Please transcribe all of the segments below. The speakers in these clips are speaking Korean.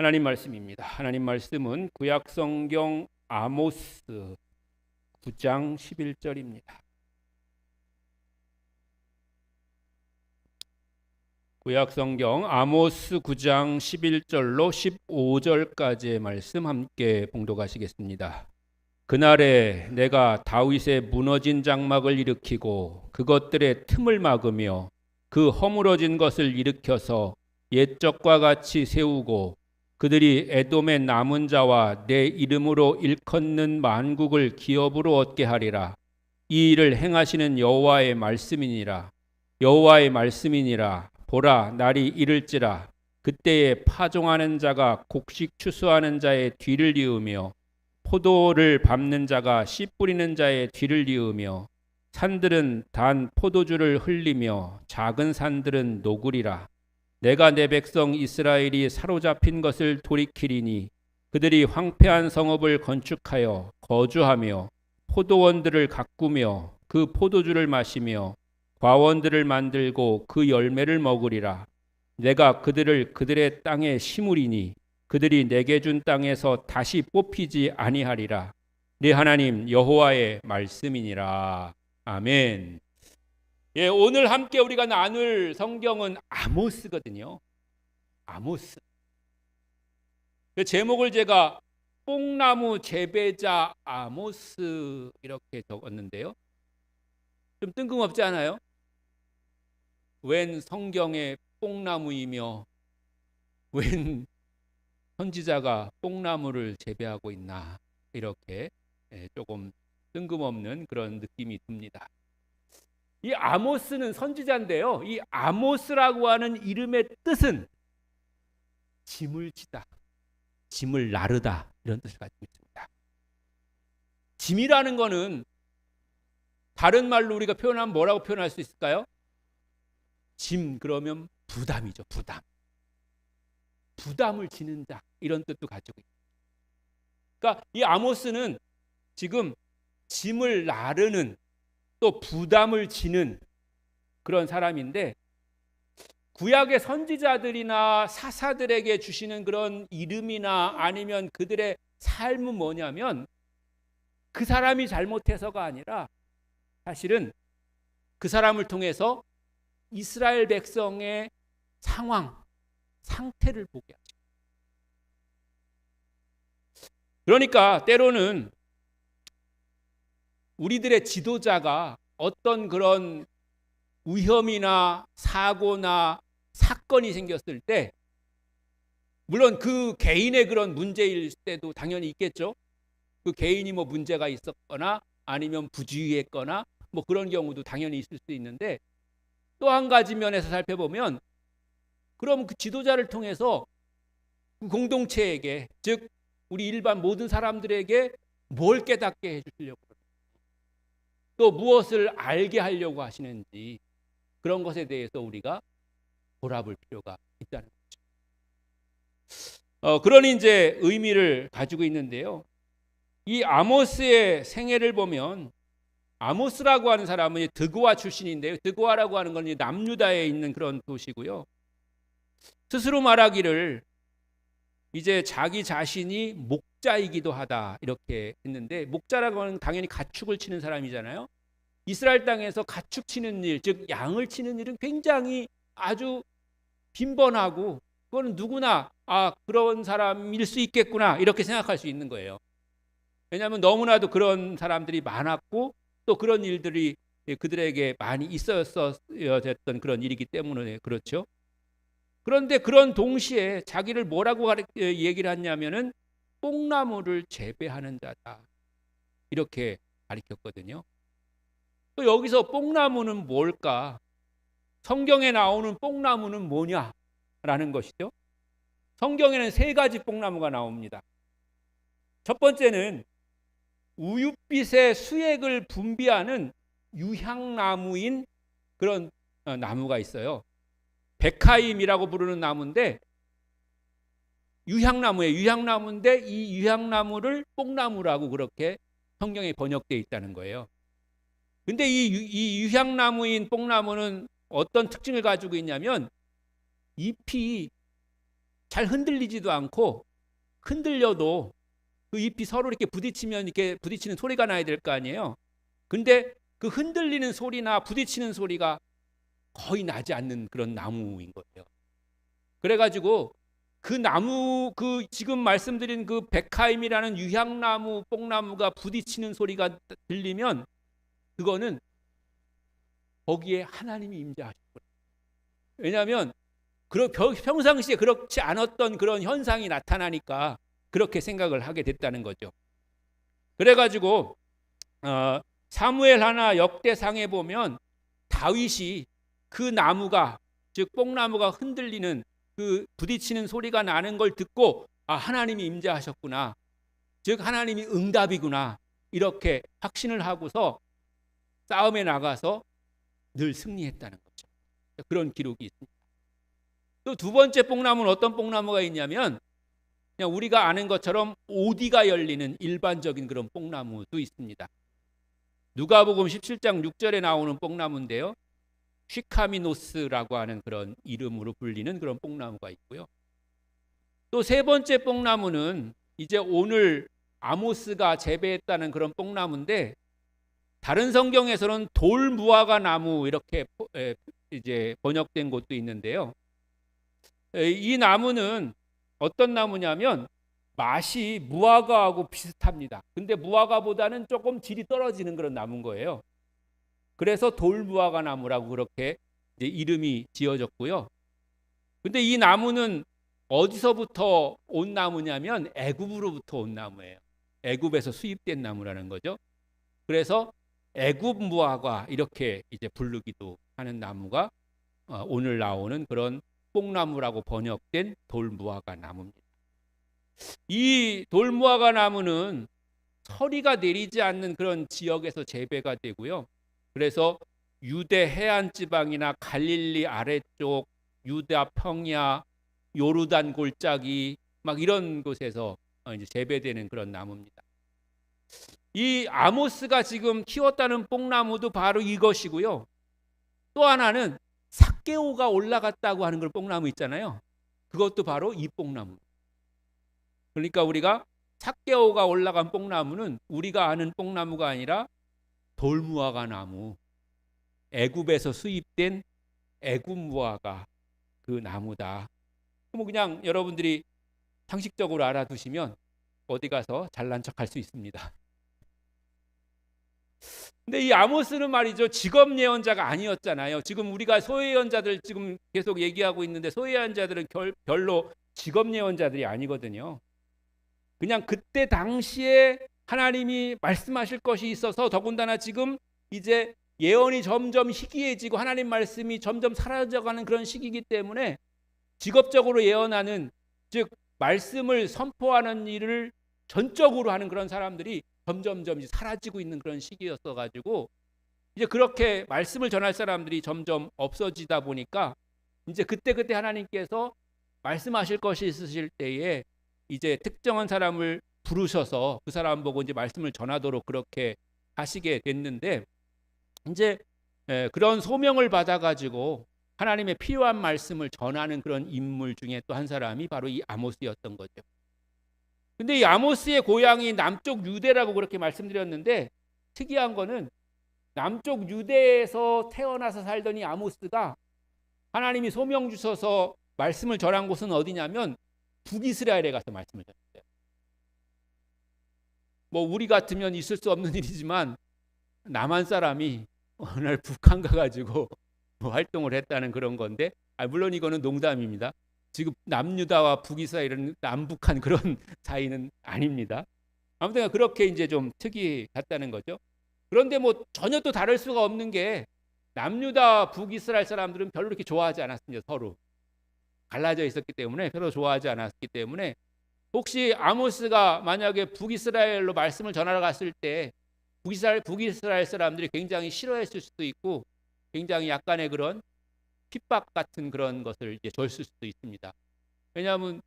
하나님 말씀입니다. 하나님 말씀은 구약성경 아모스 9장 11절입니다. 구약성경 아모스 9장 11절로 15절까지의 말씀 함께 봉독하시겠습니다. 그날에 내가 다윗의 무너진 장막을 일으키고 그것들의 틈을 막으며 그 허물어진 것을 일으켜서 옛적과 같이 세우고 그들이 에돔의 남은 자와 내 이름으로 일컫는 만국을 기업으로 얻게 하리라. 이 일을 행하시는 여호와의 말씀이니라. 여호와의 말씀이니라. 보라, 날이 이를지라. 그때에 파종하는 자가 곡식 추수하는 자의 뒤를 이으며 포도를 밟는 자가 씨 뿌리는 자의 뒤를 이으며 산들은 단 포도주를 흘리며 작은 산들은 녹으리라. 내가 내 백성 이스라엘이 사로잡힌 것을 돌이키리니 그들이 황폐한 성읍을 건축하여 거주하며 포도원들을 가꾸며 그 포도주를 마시며 과원들을 만들고 그 열매를 먹으리라. 내가 그들을 그들의 땅에 심으리니 그들이 내게 준 땅에서 다시 뽑히지 아니하리라. 네 하나님 여호와의 말씀이니라. 아멘. 예, 오늘 함께 우리가 나눌 성경은 아모스거든요. 아모스. 그 제목을 제가 뽕나무 재배자 아모스 이렇게 적었는데요. 좀 뜬금없지 않아요? 웬 성경의 뽕나무이며 웬 선지자가 뽕나무를 재배하고 있나 이렇게 조금 뜬금없는 그런 느낌이 듭니다. 이 아모스는 선지자인데요. 이 아모스라고 하는 이름의 뜻은 짐을 지다, 짐을 나르다 이런 뜻을 가지고 있습니다. 짐이라는 거는 다른 말로 우리가 표현하면 뭐라고 표현할 수 있을까요? 짐 그러면 부담이죠. 부담. 부담을 지는 자 이런 뜻도 가지고 있습니다. 그러니까 이 아모스는 지금 짐을 나르는 또 부담을 지는 그런 사람인데 구약의 선지자들이나 사사들에게 주시는 그런 이름이나 아니면 그들의 삶은 뭐냐면 그 사람이 잘못해서가 아니라 사실은 그 사람을 통해서 이스라엘 백성의 상태를 보게 하죠. 그러니까 때로는 우리들의 지도자가 어떤 그런 위험이나 사고나 사건이 생겼을 때 물론 그 개인의 그런 문제일 때도 당연히 있겠죠. 그 개인이 뭐 문제가 있었거나 아니면 부주의했거나 뭐 그런 경우도 당연히 있을 수 있는데 또 한 가지 면에서 살펴보면 그럼 그 지도자를 통해서 그 공동체에게 즉 우리 일반 모든 사람들에게 뭘 깨닫게 해주시려고 또 무엇을 알게 하려고 하시는지 그런 것에 대해서 우리가 돌아볼 필요가 있다는 거죠. 그런 이제 의미를 가지고 있는데요. 이 아모스의 생애를 보면 아모스라고 하는 사람은 드고아 출신인데요. 드고아라고 하는 건 남유다에 있는 그런 도시고요. 스스로 말하기를 이제 자기 자신이 목자이기도 하다 이렇게 했는데 목자라고 하는 당연히 가축을 치는 사람이잖아요. 이스라엘 땅에서 가축 치는 일, 즉 양을 치는 일은 굉장히 아주 빈번하고 그거는 누구나 그런 사람일 수 있겠구나 이렇게 생각할 수 있는 거예요. 왜냐하면 너무나도 그런 사람들이 많았고 또 그런 일들이 그들에게 많이 있었어야 됐던 그런 일이기 때문에 그렇죠. 그런데 그런 동시에 자기를 뭐라고 얘기를 했냐면은 뽕나무를 재배하는 자다 이렇게 가르쳤거든요. 또 여기서 뽕나무는 뭘까? 성경에 나오는 뽕나무는 뭐냐라는 것이죠. 성경에는 세 가지 뽕나무가 나옵니다. 첫 번째는 우윳빛의 수액을 분비하는 유향나무인 그런 나무가 있어요. 백하임이라고 부르는 나무인데 유향나무예요. 유향나무인데 이 유향나무를 뽕나무라고 그렇게 성경에 번역되어 있다는 거예요. 근데 이 유향나무인 뽕나무는 어떤 특징을 가지고 있냐면 잎이 잘 흔들리지도 않고 흔들려도 그 잎이 서로 이렇게 부딪히면 이렇게 부딪히는 소리가 나야 될 거 아니에요. 근데 그 흔들리는 소리나 부딪히는 소리가 거의 나지 않는 그런 나무인 거예요. 그래가지고 그 나무, 그 지금 말씀드린 그 백하임이라는 유향나무, 뽕나무가 부딪히는 소리가 들리면 그거는 거기에 하나님이 임재하셨구나. 왜냐하면 평상시에 그렇지 않았던 그런 현상이 나타나니까 그렇게 생각을 하게 됐다는 거죠. 그래가지고 사무엘 하나 역대상에 보면 다윗이 그 나무가, 즉 뽕나무가 흔들리는 그 부딪히는 소리가 나는 걸 듣고 하나님이 임재하셨구나, 즉 하나님이 응답이구나, 이렇게 확신을 하고서 싸움에 나가서 늘 승리했다는 거죠. 그런 기록이 있습니다. 또 두 번째 뽕나무는 어떤 뽕나무가 있냐면 그냥 우리가 아는 것처럼 오디가 열리는 일반적인 그런 뽕나무도 있습니다. 누가복음 17장 6절에 나오는 뽕나무인데요, 쉬카미노스라고 하는 그런 이름으로 불리는 그런 뽕나무가 있고요. 또 세 번째 뽕나무는 이제 오늘 아모스가 재배했다는 그런 뽕나무인데, 다른 성경에서는 돌무화과 나무 이렇게 이제 번역된 곳도 있는데요. 이 나무는 어떤 나무냐면 맛이 무화과하고 비슷합니다. 근데 무화과보다는 조금 질이 떨어지는 그런 나무인 거예요. 그래서 돌무화과 나무라고 그렇게 이제 이름이 지어졌고요. 근데 이 나무는 어디서부터 온 나무냐면 애굽으로부터 온 나무예요. 애굽에서 수입된 나무라는 거죠. 그래서 애굽 무화과 이렇게 이제 부르기도 하는 나무가 오늘 나오는 그런 뽕나무라고 번역된 돌무화과 나무입니다. 이 돌무화과 나무는 서리가 내리지 않는 그런 지역에서 재배가 되고요. 그래서 유대 해안 지방이나 갈릴리 아래쪽, 유다 평야, 요르단 골짜기 막 이런 곳에서 이제 재배되는 그런 나무입니다. 이 아모스가 지금 키웠다는 뽕나무도 바로 이것이고요. 또 하나는 삭개오가 올라갔다고 하는 걸 뽕나무 있잖아요. 그것도 바로 이 뽕나무. 그러니까 우리가 삭개오가 올라간 뽕나무는 우리가 아는 뽕나무가 아니라 돌무화과 나무, 애굽에서 수입된 애굽 무화과 그 나무다. 뭐 그냥 여러분들이 상식적으로 알아두시면 어디 가서 잘난 척할 수 있습니다. 근데 이 아모스는 말이죠, 직업 예언자가 아니었잖아요. 지금 우리가 소위 예언자들 지금 계속 얘기하고 있는데, 소위 예언자들은 별로 직업 예언자들이 아니거든요. 그냥 그때 당시에 하나님이 말씀하실 것이 있어서, 더군다나 지금 이제 예언이 점점 희귀해지고 하나님 말씀이 점점 사라져가는 그런 시기이기 때문에 직업적으로 예언하는, 즉 말씀을 선포하는 일을 전적으로 하는 그런 사람들이 점점점 사라지고 있는 그런 시기였어 가지고 이제 그렇게 말씀을 전할 사람들이 점점 없어지다 보니까 이제 그때 하나님께서 말씀하실 것이 있으실 때에 이제 특정한 사람을 부르셔서 그 사람 보고 이제 말씀을 전하도록 그렇게 하시게 됐는데, 이제 그런 소명을 받아 가지고 하나님의 필요한 말씀을 전하는 그런 인물 중에 또 한 사람이 바로 이 아모스였던 거죠. 근데 이 아모스의 고향이 남쪽 유대라고 그렇게 말씀드렸는데, 특이한 거는 남쪽 유대에서 태어나서 살던 이 아모스가 하나님이 소명 주셔서 말씀을 전한 곳은 어디냐면 북이스라엘에 가서 말씀을 전했어요. 뭐 우리 같으면 있을 수 없는 일이지만 남한 사람이 어느 날 북한 가가지고 뭐 활동을 했다는 그런 건데, 물론 이거는 농담입니다. 지금 남유다와 북이스라엘은 남북한 그런 사이는 아닙니다. 아무튼 그렇게 이제 좀 특이 같다는 거죠. 그런데 뭐 전혀 또 다를 수가 없는 게, 남유다 북이스라엘 사람들은 별로 이렇게 좋아하지 않았습니다. 서로 갈라져 있었기 때문에 별로 좋아하지 않았기 때문에, 혹시 아모스가 만약에 북이스라엘로 말씀을 전하러 갔을 때 북이스라엘 사람들이 굉장히 싫어했을 수도 있고, 굉장히 약간의 그런 핍박 같은 그런 것을 이제 줬을 수도 있습니다. 왜냐하면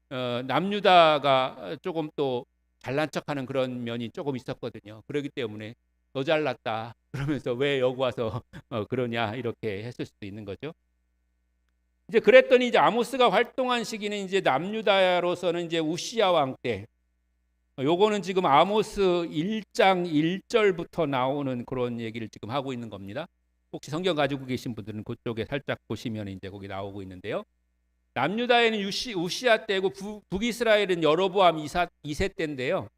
남유다가 조금 또 잘난 척하는 그런 면이 조금 있었거든요. 그렇기 때문에 너 잘났다 그러면서 왜 여기 와서 그러냐 이렇게 했을 수도 있는 거죠. 이제 그랬더니 이제 아모스가 활동한 시기는 이제 남유다로서는 이제 우시야 왕 때. 요거는 지금 아모스 1장 1절부터 나오는 그런 얘기를 지금 하고 있는 겁니다. 혹시 성경 가지고 계신 분들은 그쪽에 살짝 보시면 이제 거기 나오고 있는데요. 남유다에는 우시야 때고 북이스라엘은 여로보암 2세 때인데요.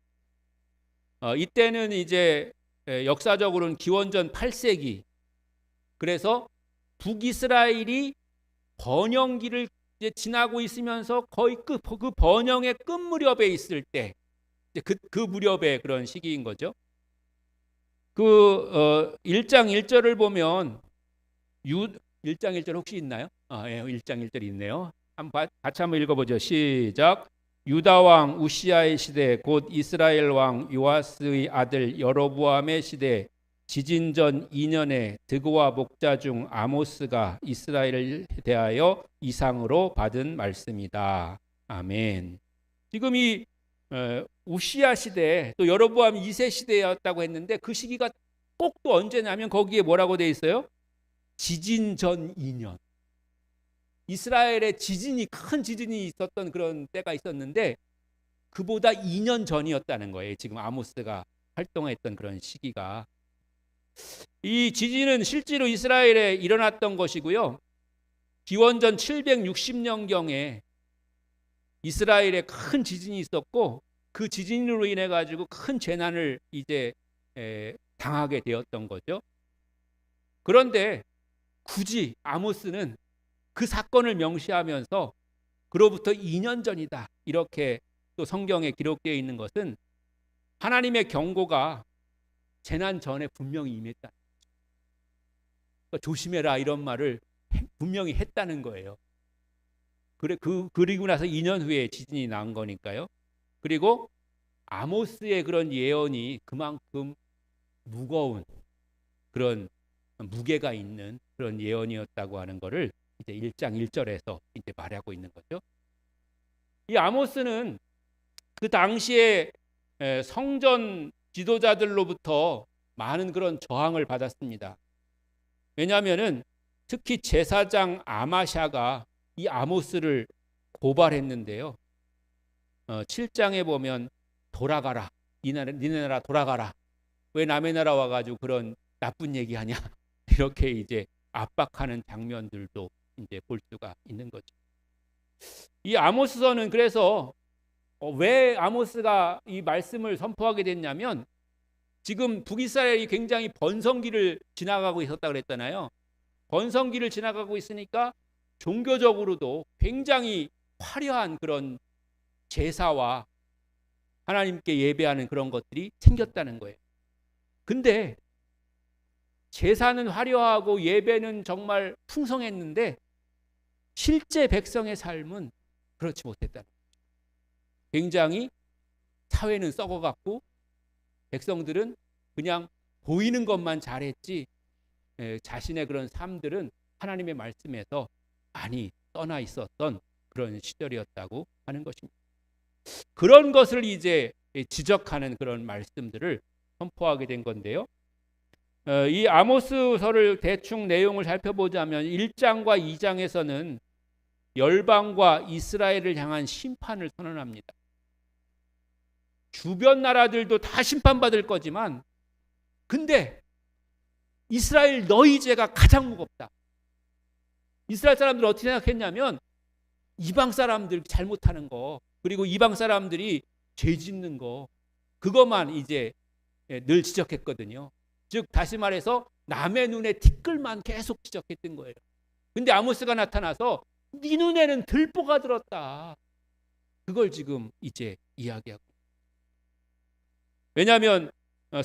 이때는 이제 역사적으로는 기원전 8세기. 그래서 북이스라엘이 번영기를 이제 지나고 있으면서 거의 그 번영의 끝 무렵에 있을 때, 그 무렵의 그런 시기인 거죠. 1장 1절을 보면 1장 1절 혹시 있나요? 예, 1장 1절이 있네요. 같이 한번 읽어보죠. 시작. 유다 왕 우시야의 시대 곧 이스라엘 왕 요아스의 아들 여로보암의 시대 지진전 2년에 드고와 목자 중 아모스가 이스라엘을 대하여 이상으로 받은 말씀이다. 아멘. 지금 이 우시야 시대 또 여로보암 2세 시대였다고 했는데 그 시기가 꼭 또 언제냐면 거기에 뭐라고 돼 있어요? 지진전 2년. 이스라엘에 큰 지진이 있었던 그런 때가 있었는데 그보다 2년 전이었다는 거예요. 지금 아모스가 활동했던 그런 시기가. 이 지진은 실제로 이스라엘에 일어났던 것이고요. 기원전 760년경에 이스라엘에 큰 지진이 있었고 그 지진으로 인해 가지고 큰 재난을 이제 당하게 되었던 거죠. 그런데 굳이 아모스는 그 사건을 명시하면서 그로부터 2년 전이다 이렇게 또 성경에 기록되어 있는 것은 하나님의 경고가 재난 전에 분명히 임했다. 그러니까 조심해라 이런 말을 분명히 했다는 거예요. 그리고 나서 2년 후에 지진이 난 거니까요. 그리고 아모스의 그런 예언이 그만큼 무거운 그런 무게가 있는 그런 예언이었다고 하는 것을 이제 1장 1절에서 이제 말하고 있는 거죠. 이 아모스는 그 당시에 성전 지도자들로부터 많은 그런 저항을 받았습니다. 왜냐하면은 특히 제사장 아마샤가 이 아모스를 고발했는데요. 7장에 보면 돌아가라, 니네 나라 돌아가라. 왜 남의 나라 와가지고 그런 나쁜 얘기하냐 이렇게 이제 압박하는 장면들도 이제 볼 수가 있는 거죠. 이 아모스서는 그래서 왜 아모스가 이 말씀을 선포하게 됐냐면 지금 북이스라엘이 굉장히 번성기를 지나가고 있었다 그랬잖아요. 번성기를 지나가고 있으니까 종교적으로도 굉장히 화려한 그런 제사와 하나님께 예배하는 그런 것들이 생겼다는 거예요. 근데 제사는 화려하고 예배는 정말 풍성했는데 실제 백성의 삶은 그렇지 못했다는 거죠. 굉장히 사회는 썩어갔고 백성들은 그냥 보이는 것만 잘했지 자신의 그런 삶들은 하나님의 말씀에서 많이 떠나 있었던 그런 시절이었다고 하는 것입니다. 그런 것을 이제 지적하는 그런 말씀들을 선포하게 된 건데요. 이 아모스서를 대충 내용을 살펴보자면 1장과 2장에서는 열방과 이스라엘을 향한 심판을 선언합니다. 주변 나라들도 다 심판받을 거지만 근데 이스라엘 너희 죄가 가장 무겁다. 이스라엘 사람들은 어떻게 생각했냐면 이방 사람들 잘못하는 거 그리고 이방 사람들이 죄 짓는 거 그것만 이제 늘 지적했거든요. 즉 다시 말해서 남의 눈에 티끌만 계속 지적했던 거예요. 근데 아모스가 나타나서 네 눈에는 들보가 들었다. 그걸 지금 이제 이야기하고. 왜냐하면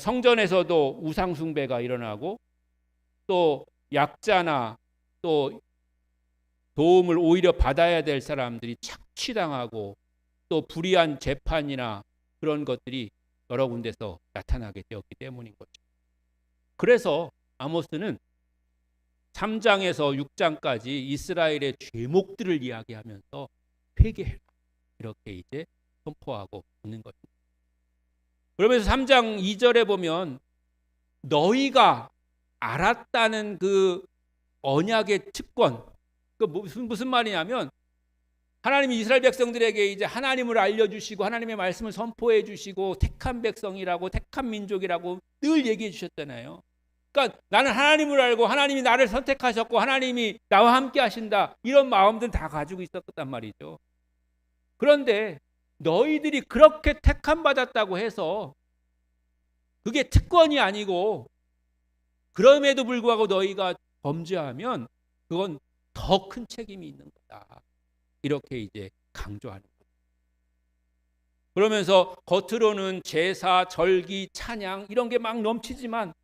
성전에서도 우상 숭배가 일어나고 또 약자나 또 도움을 오히려 받아야 될 사람들이 착취당하고 또 불의한 재판이나 그런 것들이 여러 군데서 나타나게 되었기 때문인 거죠. 그래서 아모스는 3장에서 6장까지 이스라엘의 죄목들을 이야기하면서 회개해라 이렇게 이제 선포하고 있는 것입니다. 그러면서 3장 2절에 보면 너희가 알았다는 그 언약의 특권 그 무슨 말이냐면 하나님이 이스라엘 백성들에게 이제 하나님을 알려주시고 하나님의 말씀을 선포해 주시고 택한 백성이라고 택한 민족이라고 늘 얘기해 주셨잖아요. 그러니까 나는 하나님을 알고 하나님이 나를 선택하셨고 하나님이 나와 함께 하신다, 이런 마음들은 다 가지고 있었단 말이죠. 그런데 너희들이 그렇게 택함 받았다고 해서 그게 특권이 아니고 그럼에도 불구하고 너희가 범죄하면 그건 더 큰 책임이 있는 거다, 이렇게 이제 강조하는 거예요. 그러면서 겉으로는 제사, 절기, 찬양 이런 게 막 넘치지만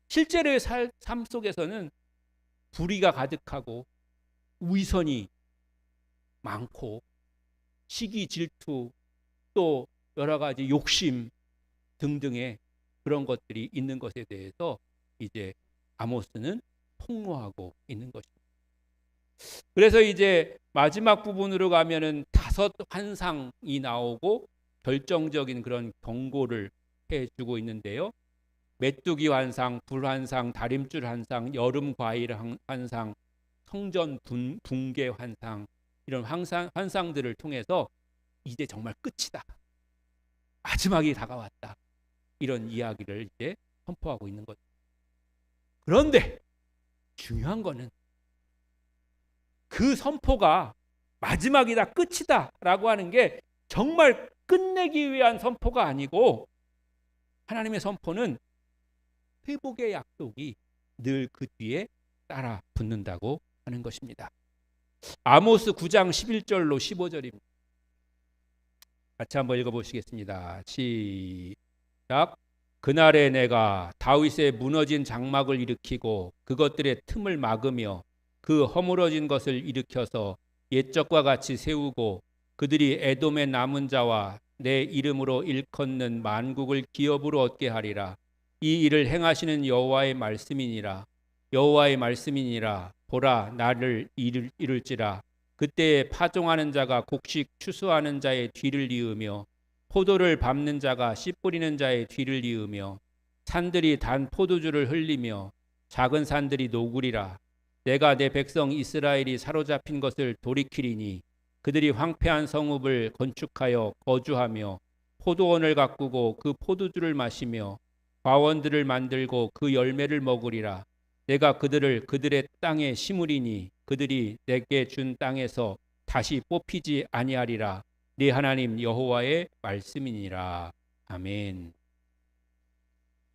실제로의 삶 속에서는 불의가 가득하고 위선이 많고 시기, 질투, 또 여러 가지 욕심 등등의 그런 것들이 있는 것에 대해서 이제 아모스는 폭로하고 있는 것입니다. 그래서 이제 마지막 부분으로 가면은 5 환상이 나오고 결정적인 그런 경고를 해주고 있는데요. 메뚜기 환상, 불 환상, 다림줄 환상, 여름 과일 환상, 성전 붕괴 환상, 이런 환상들을 통해서 이제 정말 끝이다, 마지막이 다가왔다, 이런 이야기를 이제 선포하고 있는 거죠. 그런데 중요한 거는 그 선포가 마지막이다, 끝이다 라고 하는 게 정말 끝내기 위한 선포가 아니고 하나님의 선포는 회복의 약속이 늘 그 뒤에 따라 붙는다고 하는 것입니다. 아모스 9장 11절로 15절입니다. 같이 한번 읽어보시겠습니다. 시작. 그날에 내가 다윗의 무너진 장막을 일으키고 그것들의 틈을 막으며 그 허물어진 것을 일으켜서 옛적과 같이 세우고 그들이 에돔의 남은 자와 내 이름으로 일컫는 만국을 기업으로 얻게 하리라. 이 일을 행하시는 여호와의 말씀이니라. 여호와의 말씀이니라. 보라, 나를 이룰지라. 그때에 파종하는 자가 곡식 추수하는 자의 뒤를 이으며 포도를 밟는 자가 씨 뿌리는 자의 뒤를 이으며 산들이 단 포도주를 흘리며 작은 산들이 녹으리라. 내가 내 백성 이스라엘이 사로잡힌 것을 돌이키리니 그들이 황폐한 성읍을 건축하여 거주하며 포도원을 가꾸고 그 포도주를 마시며 과원들을 만들고 그 열매를 먹으리라. 내가 그들을 그들의 땅에 심으리니 그들이 내게 준 땅에서 다시 뽑히지 아니하리라. 네 하나님 여호와의 말씀이니라. 아멘.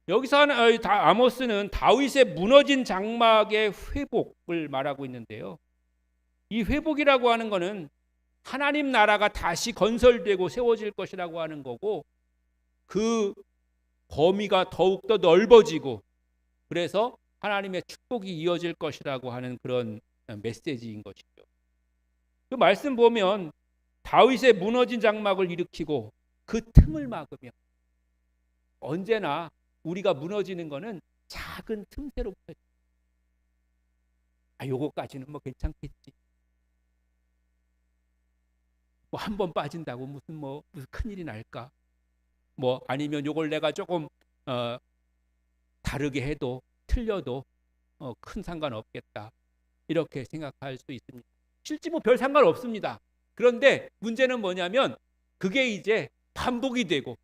여기서 아모스는 다윗의 무너진 장막의 회복을 말하고 있는데요. 이 회복이라고 하는 것은 하나님 나라가 다시 건설되고 세워질 것이라고 하는 거고, 그 범위가 더욱더 넓어지고 그래서 하나님의 축복이 이어질 것이라고 하는 그런 메시지인 것이죠. 그 말씀 보면 다윗의 무너진 장막을 일으키고 그 틈을 막으며, 언제나 우리가 무너지는 거는 작은 틈새로부터, 요거까지는 뭐 괜찮겠지, 뭐 한 번 빠진다고 무슨 큰일이 날까, 뭐 아니면 요걸 내가 조금 다르게 해도 틀려도 큰 상관없겠다, 이렇게 생각할 수 있습니다. 실제 뭐 별 상관없습니다. 그런데 문제는 뭐냐면 그게 이제 반복이 되고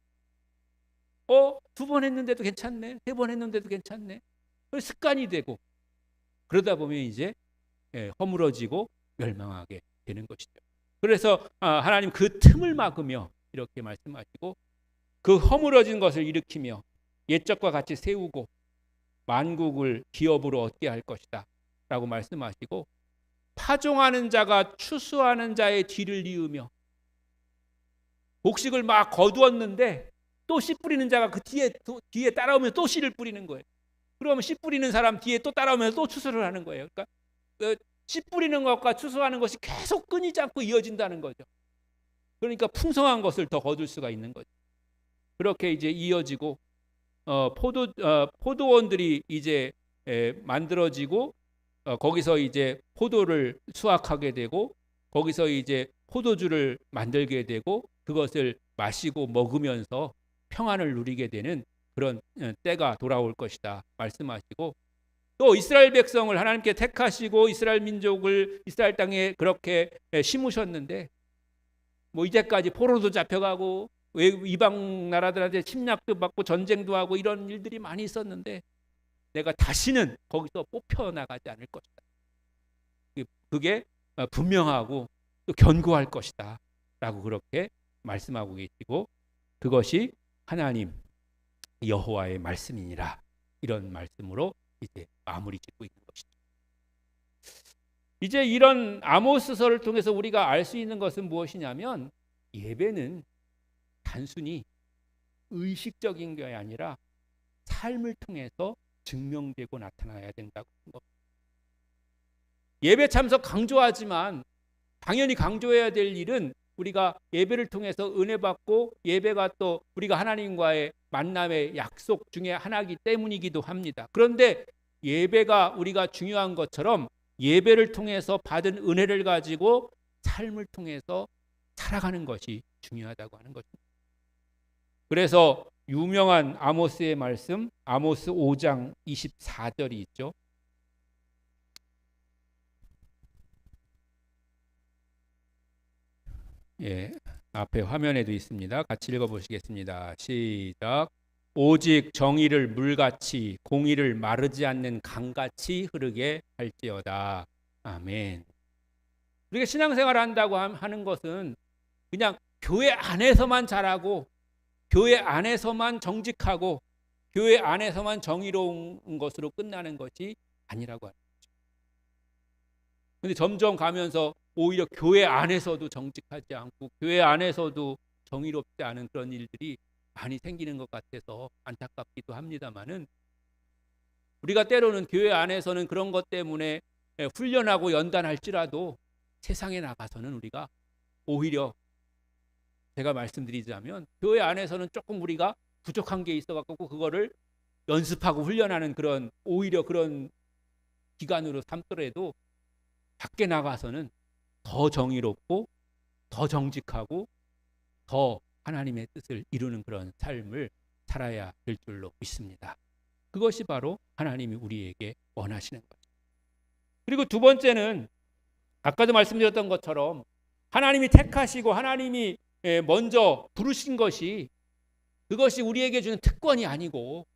2번 했는데도 괜찮네, 3번 했는데도 괜찮네, 습관이 되고 그러다 보면 이제 허물어지고 멸망하게 되는 것이죠. 그래서 하나님 그 틈을 막으며 이렇게 말씀하시고 그 허물어진 것을 일으키며 옛적과 같이 세우고 만국을 기업으로 얻게 할 것이다 라고 말씀하시고, 파종하는 자가 추수하는 자의 뒤를 이으며, 곡식을 막 거두었는데 또 씨 뿌리는 자가 그 뒤에 따라오면 또 씨를 뿌리는 거예요. 그러면 씨 뿌리는 사람 뒤에 또 따라오면 또 추수를 하는 거예요. 그러니까 씨 뿌리는 것과 추수하는 것이 계속 끊이지 않고 이어진다는 거죠. 그러니까 풍성한 것을 더 거둘 수가 있는 거죠. 그렇게 이제 이어지고 포도원들이 이제 만들어지고 거기서 이제 포도를 수확하게 되고 거기서 이제 포도주를 만들게 되고 그것을 마시고 먹으면서 평안을 누리게 되는 그런 때가 돌아올 것이다 말씀하시고, 또 이스라엘 백성을 하나님께 택하시고 이스라엘 민족을 이스라엘 땅에 그렇게 심으셨는데 뭐 이제까지 포로도 잡혀가고 이방 나라들한테 침략도 받고 전쟁도 하고 이런 일들이 많이 있었는데 내가 다시는 거기서 뽑혀나가지 않을 것이다. 그게 분명하고 또 견고할 것이다 라고 그렇게 말씀하고 계시고 그것이 하나님 여호와의 말씀이니라 이런 말씀으로 이제 마무리 짓고 있는 것이죠. 이제 이런 아모스서를 통해서 우리가 알 수 있는 것은 무엇이냐면 예배는 단순히 의식적인 게 아니라 삶을 통해서 증명되고 나타나야 된다고 하는 것. 예배 참석 강조하지만 당연히 강조해야 될 일은 우리가 예배를 통해서 은혜 받고 예배가 또 우리가 하나님과의 만남의 약속 중에 하나이기 때문이기도 합니다. 그런데 예배가 우리가 중요한 것처럼 예배를 통해서 받은 은혜를 가지고 삶을 통해서 살아가는 것이 중요하다고 하는 것입니다. 그래서 유명한 아모스의 말씀 아모스 5장 24절이 있죠. 예, 앞에 화면에도 있습니다. 같이 읽어보시겠습니다. 시작. 오직 정의를 물같이 공의를 마르지 않는 강같이 흐르게 할지어다. 아멘. 우리가 신앙생활을 한다고 하는 것은 그냥 교회 안에서만 잘하고 교회 안에서만 정직하고 교회 안에서만 정의로운 것으로 끝나는 것이 아니라고 하는 거죠. 그런데 점점 가면서 오히려 교회 안에서도 정직하지 않고 교회 안에서도 정의롭지 않은 그런 일들이 많이 생기는 것 같아서 안타깝기도 합니다만은 우리가 때로는 교회 안에서는 그런 것 때문에 훈련하고 연단할지라도 세상에 나가서는 우리가 오히려 제가 말씀드리자면 교회 안에서는 조금 우리가 부족한 게 있어갖고 그거를 연습하고 훈련하는 그런 오히려 그런 기간으로 삼더라도 밖에 나가서는 더 정의롭고 더 정직하고 더 하나님의 뜻을 이루는 그런 삶을 살아야 될 줄로 믿습니다. 그것이 바로 하나님이 우리에게 원하시는 거죠. 그리고 두 번째는 아까도 말씀드렸던 것처럼 하나님이 택하시고 하나님이 먼저 부르신 것이 그것이 우리에게 주는 특권이 아니고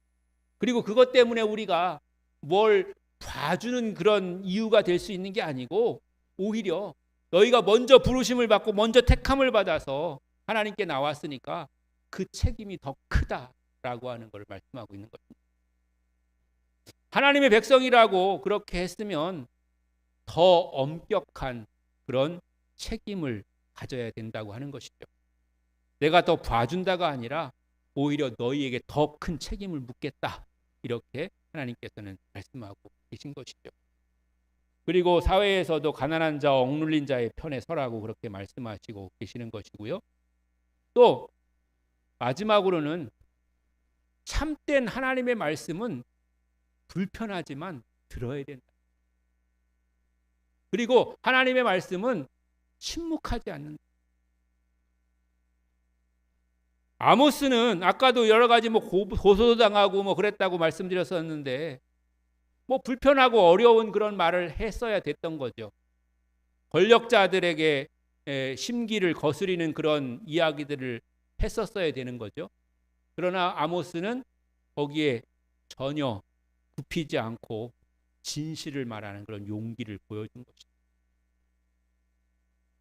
그리고 그것 때문에 우리가 뭘 봐주는 그런 이유가 될 수 있는 게 아니고 오히려 너희가 먼저 부르심을 받고 먼저 택함을 받아서 하나님께 나왔으니까 그 책임이 더 크다라고 하는 걸 말씀하고 있는 것입니다. 하나님의 백성이라고 그렇게 했으면 더 엄격한 그런 책임을 가져야 된다고 하는 것이죠. 내가 더 봐준다가 아니라 오히려 너희에게 더 큰 책임을 묻겠다. 이렇게 하나님께서는 말씀하고 계신 것이죠. 그리고 사회에서도 가난한 자, 억눌린 자의 편에 서라고 그렇게 말씀하시고 계시는 것이고요. 또 마지막으로는 참된 하나님의 말씀은 불편하지만 들어야 된다. 그리고 하나님의 말씀은 침묵하지 않는다. 아모스는 아까도 여러 가지 고소도 당하고 그랬다고 말씀드렸었는데 불편하고 어려운 그런 말을 했어야 됐던 거죠. 권력자들에게 심기를 거스리는 그런 이야기들을 했었어야 되는 거죠. 그러나 아모스는 거기에 전혀 굽히지 않고 진실을 말하는 그런 용기를 보여준 것이죠.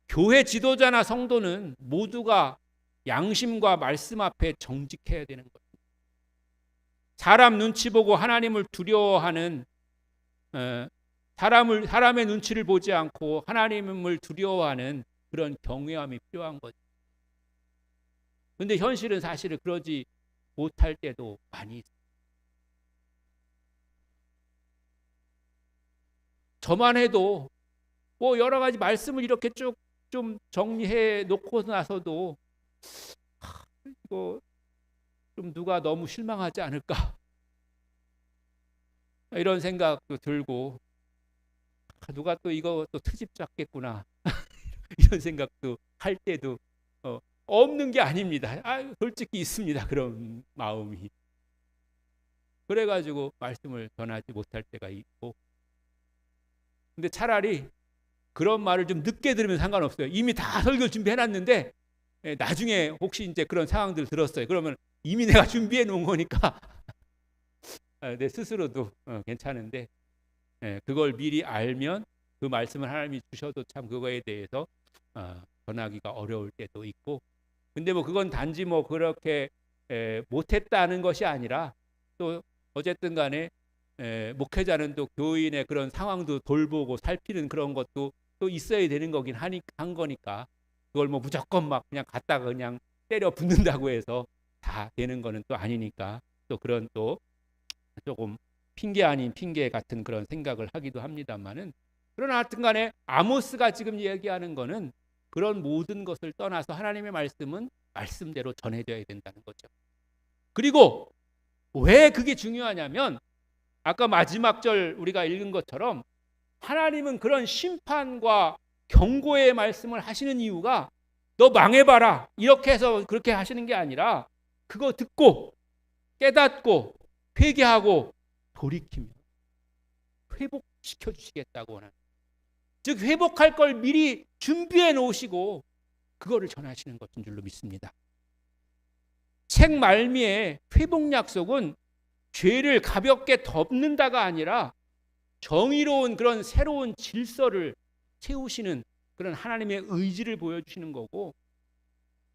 교회 지도자나 성도는 모두가 양심과 말씀 앞에 정직해야 되는 것입니다. 사람 눈치 보고 하나님을 두려워하는 사람의 눈치를 보지 않고 하나님을 두려워하는 그런 경외함이 필요한 거죠. 그런데 현실은 사실은 그러지 못할 때도 많이 있어요. 저만 해도 여러 가지 말씀을 이렇게 쭉 좀 정리해 놓고 나서도 이거 좀 누가 너무 실망하지 않을까 이런 생각도 들고 누가 또 이거 또 트집 잡겠구나 이런 생각도 할 때도 없는 게 아닙니다. 솔직히 있습니다. 그런 마음이. 그래가지고 말씀을 전하지 못할 때가 있고, 근데 차라리 그런 말을 좀 늦게 들으면 상관없어요. 이미 다 설교 준비해놨는데 나중에 혹시 이제 그런 상황들 들었어요. 그러면 이미 내가 준비해 놓은 거니까 내 스스로도 괜찮은데, 그걸 미리 알면 그 말씀을 하나님이 주셔도 참 그거에 대해서 전하기가 어려울 때도 있고, 근데 뭐 그건 단지 뭐 그렇게 못했다는 것이 아니라, 또 어쨌든 간에 목회자는 또 교인의 그런 상황도 돌보고 살피는 그런 것도 또 있어야 되는 거긴 한 거니까, 그걸 뭐 무조건 막 그냥 갖다가 그냥 때려 붙는다고 해서 다 되는 거는 또 아니니까, 또 그런 또 조금 핑계 아닌 핑계 같은 그런 생각을 하기도 합니다만은, 그러나 하여튼 간에 아모스가 지금 얘기하는 거는 그런 모든 것을 떠나서 하나님의 말씀은 말씀대로 전해져야 된다는 거죠. 그리고 왜 그게 중요하냐면, 아까 마지막 절 우리가 읽은 것처럼 하나님은 그런 심판과 경고의 말씀을 하시는 이유가 너 망해봐라 이렇게 해서 그렇게 하시는 게 아니라, 그거 듣고 깨닫고 회개하고 돌이키면 회복시켜 주시겠다고 하는, 즉 회복할 걸 미리 준비해 놓으시고 그거를 전하시는 것인 줄로 믿습니다. 책 말미에 회복 약속은 죄를 가볍게 덮는다가 아니라 정의로운 그런 새로운 질서를 세우시는 그런 하나님의 의지를 보여주시는 거고,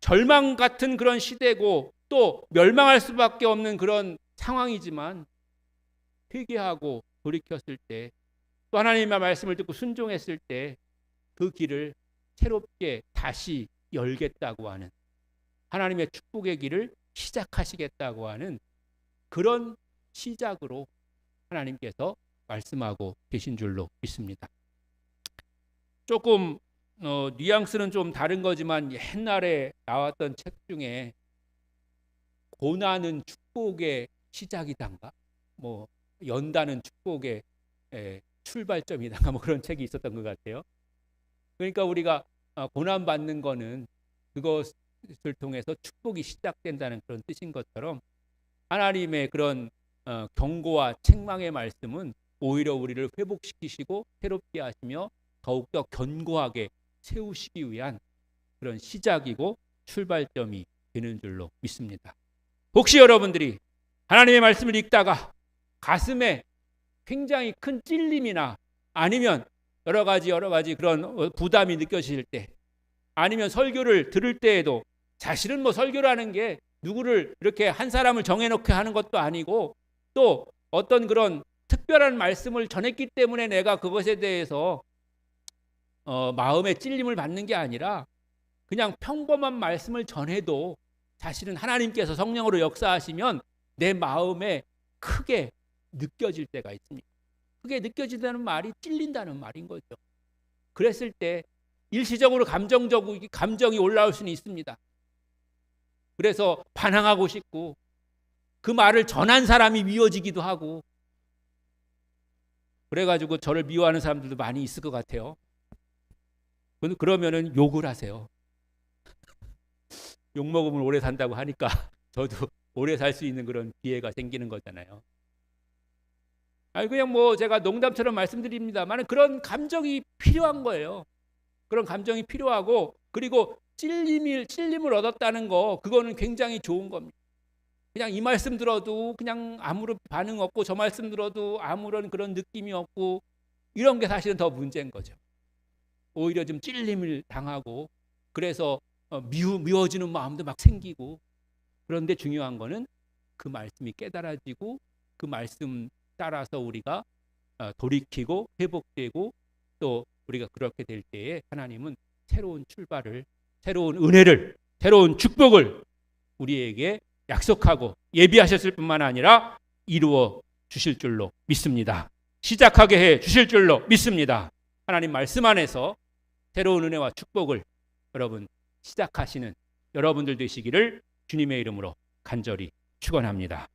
절망 같은 그런 시대고 또 멸망할 수밖에 없는 그런 상황이지만 회개하고 돌이켰을 때, 또 하나님의 말씀을 듣고 순종했을 때 그 길을 새롭게 다시 열겠다고 하는, 하나님의 축복의 길을 시작하시겠다고 하는 그런 시작으로 하나님께서 말씀하고 계신 줄로 믿습니다. 조금 뉘앙스는 좀 다른 거지만, 옛날에 나왔던 책 중에 고난은 축복의 시작이단가, 뭐 연단은 축복의 출발점이단가, 뭐 그런 책이 있었던 것 같아요. 그러니까 우리가 고난 받는 거는 그것을 통해서 축복이 시작된다는 그런 뜻인 것처럼, 하나님의 그런 경고와 책망의 말씀은 오히려 우리를 회복시키시고 새롭게 하시며 더욱더 견고하게 세우시기 위한 그런 시작이고 출발점이 되는 줄로 믿습니다. 혹시 여러분들이 하나님의 말씀을 읽다가 가슴에 굉장히 큰 찔림이나 아니면 여러 가지 그런 부담이 느껴질 때, 아니면 설교를 들을 때에도, 사실은 뭐 설교라는 게 누구를 이렇게 한 사람을 정해놓게 하는 것도 아니고, 또 어떤 그런 특별한 말씀을 전했기 때문에 내가 그것에 대해서 마음의 찔림을 받는 게 아니라, 그냥 평범한 말씀을 전해도 사실은 하나님께서 성령으로 역사하시면 내 마음에 크게 느껴질 때가 있습니다. 크게 느껴진다는 말이 찔린다는 말인 거죠. 그랬을 때 일시적으로 감정이 올라올 수는 있습니다. 그래서 반항하고 싶고, 그 말을 전한 사람이 미워지기도 하고, 그래가지고 저를 미워하는 사람들도 많이 있을 것 같아요. 그러면은 욕을 하세요. 욕 먹으면 오래 산다고 하니까 저도 오래 살 수 있는 그런 기회가 생기는 거잖아요. 그냥 뭐 제가 농담처럼 말씀드립니다만, 그런 감정이 필요한 거예요. 그런 감정이 필요하고, 그리고 찔림을 얻었다는 거, 그거는 굉장히 좋은 겁니다. 그냥 이 말씀 들어도 그냥 아무런 반응 없고, 저 말씀 들어도 아무런 그런 느낌이 없고, 이런 게 사실은 더 문제인 거죠. 오히려 좀 찔림을 당하고, 그래서 미워지는 마음도 막 생기고. 그런데 중요한 거는 그 말씀이 깨달아지고, 그 말씀 따라서 우리가 돌이키고 회복되고, 또 우리가 그렇게 될 때에 하나님은 새로운 출발을, 새로운 은혜를, 새로운 축복을 우리에게 약속하고 예비하셨을 뿐만 아니라 이루어 주실 줄로 믿습니다. 시작하게 해 주실 줄로 믿습니다. 하나님 말씀 안에서 새로운 은혜와 축복을 여러분 시작하시는 여러분들 되시기를 주님의 이름으로 간절히 축원합니다.